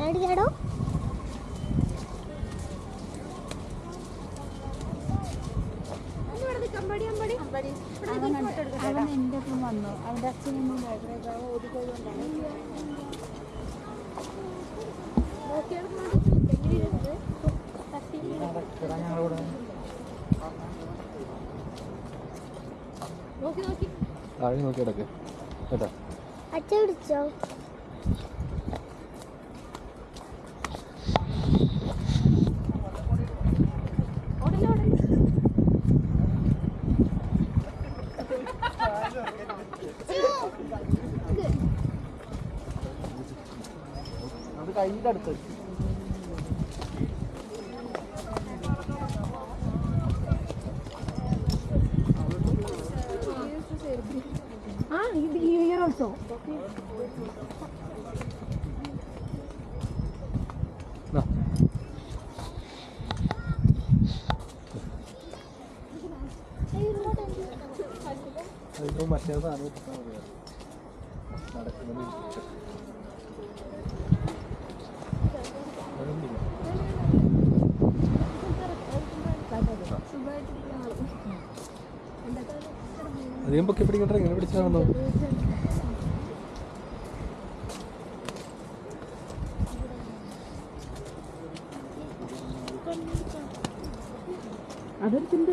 അവൻ എൻ്റെ ഒപ്പം വന്നു. അവൻ്റെ അച്ഛനൊന്നും ഓടിപ്പോയതുകൊണ്ടാണ്. നോക്കി കിടക്ക് കേട്ടോ. അച്ഛ പിടിച്ചോ. അത് കയ്യിൻ്റെ അടുത്ത് here also. No. ഇത് മറ്റേ സാധനം അധികം പൊക്കി പിടിക്കട്ടെ. ഇങ്ങനെ പിടിച്ചാണോ? അതൊരു ചിന്ത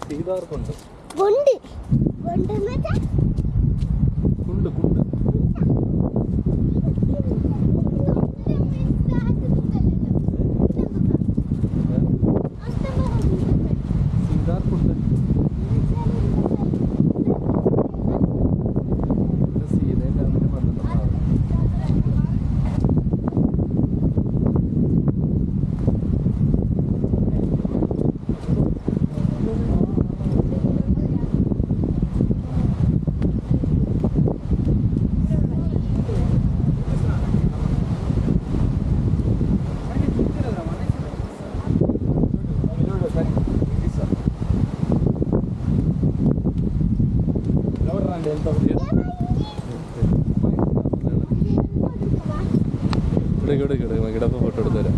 സീതാർക്കുണ്ട്. കുണ്ട് കുണ്ട് കുണ്ട് കുണ്ട് സീതാർക്കുണ്ട്. സീതേൻ്റെ അവൻ്റെ വന്നിട്ടുണ്ടാവും. ഇവിടെ ഫോട്ടോ എടുത്തു തരാം.